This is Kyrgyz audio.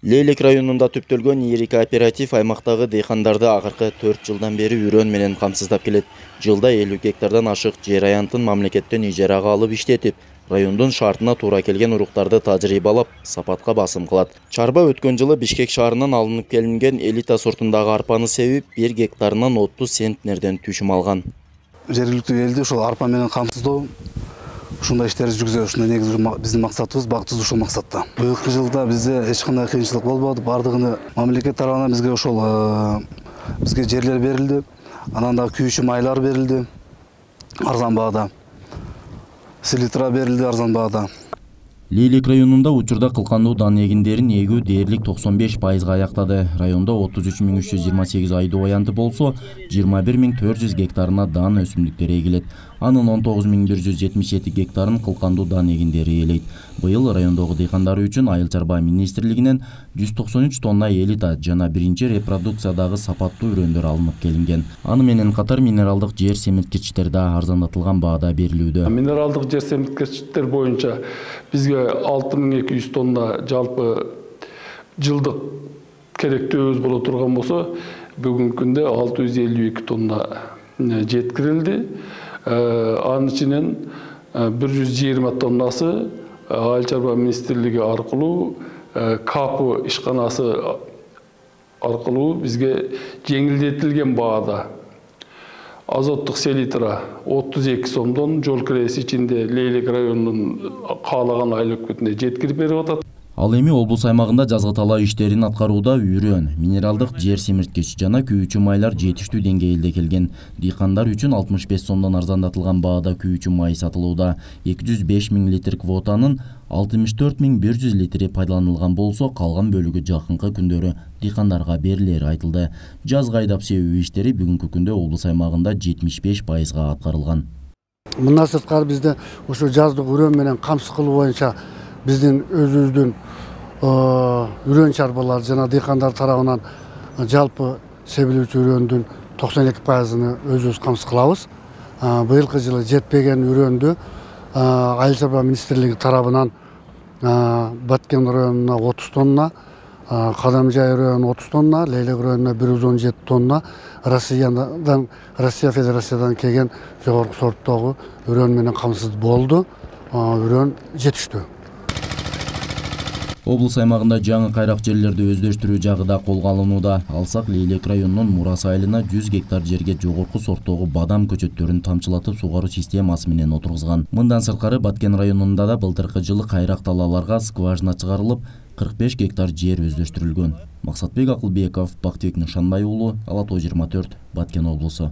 Лейлек районунда түптөлгөн ири кооператив аймактагы дейхандарды акыркы 4 жылдан бери үрөн менен камсыздап келет. Жылда 50 гектардан ашык жер аянтын мамлекеттен ижарага алып иштетип, райондун шартына туура келген уруктарды тажрыйбалап, сапатка басым кылат. Чарба өткөн жылы Бишкек шаарынан алынып келинген элита сортундагы арпаны себип 1 гектарынан 30 центнерден түшүм алган. Жергиликтүү элди ошол арпа менен камсыздоо ушундай иштерди жүргүзөбүз. Ушундай негизги биздин максатыбыз, багытыбыз ушул максатта. Быйылкы жылда бизде эч кандай кыйынчылык болбоду. Бардыгыны мамлекет тарабынан бизге ошол бизге жерлер берилди. Анан дагы күйүүчү майлар берилди арзан баада. Селитра берилди арзан баада. Лейлек районунда учурда кылкандуу дан эгиндерин эгүү дээрлик 95%га аяктады. Районда 33.328 айдоо аянты болсо, 21.400 гектарына дан өсүмдүктөр эгилет. Анын 19.177 гектарын кылкандуу дан эгиндери ээлейт. Быйыл райондогу дейхандар үчүн Айыл чарба министрлигинен 193 тонна элита жана биринчи репродукциядагы сапаттуу үрөндөр алынып келинген. Аны менен катар минералдык жер семирткичтер да арзандатылган баада берилүүдө. Минералдык жер семирткичтер боюнча бизге 6200 тонна жалпы жылдык керектөөбүз боло турган болсо, бүгүнкү күндө 652 тонна жеткирилди. Анын ичинен 120 тоннасы Айыл чарба министрлиги аркылуу, КАП ишканасы аркылуу бизге жеңилдетилген баада. Азоттук селитра 32 сомдон жол кирesi ичинде Лейлек районунун каалаган айлык бүтүнө жеткирип берип атат. Ал эми облус аймагында жазгы талаа иштерин аткарууда үрөн, минералдык жер семирткич жана күйүүчү майлар жетиштүү деңгээлде келген. Дыйкандар үчүн 65 сомдон арзандатылган баада күйүүчү май сатылууда. 205 000 литр квотанын 64.100 литри пайдаланылган болсо, калган бөлүгү жакынкы күндөрү дыйкандарга берилери айтылды. Жазгы айдап себүү иштери бүгүнкү күндө облус аймагында 75%га аткарылган. Мындан сырткары бизде ошо жаздык үрөн менен камсыз кылуу боюнча биздин өзүбүздүн үрөн чарбалар жана дыйкандар тарабынан жалпы себилүүчү үрөндүн 92%-ны өзүбүз камсыз кылабыз. Быйылкы жылы жетпеген үрөндү Айыл чарба министрлиги тарабынан Баткен районуна 30 тонна, Кадамжай районуна 30 тонна, Лейлек районуна 117 тонна, Россия Федерациядан келген жогорку сорттогу үрөн менен камсыз болду. Үрөн жетиштүү. Облус аймагында жаңы кайрак жерлерди өздөштүрүү жагы да колго алынууда. Алсак, Лейлек районунун Мурас айылына 100 гектар жерге жогорку сорттогу бадам көчөттөрүн тамчылатып сугаруу системасы менен отургузган. Мындан сырткары Баткен районунда да былтыркы жылы кайрак талааларга скважина чыгарылып, 45 гектар жер өздөштүрүлгөн. Максатбек Акылбеков, Бактыбек Нышанбай уулу, Ала Тоо 24, Баткен облусу.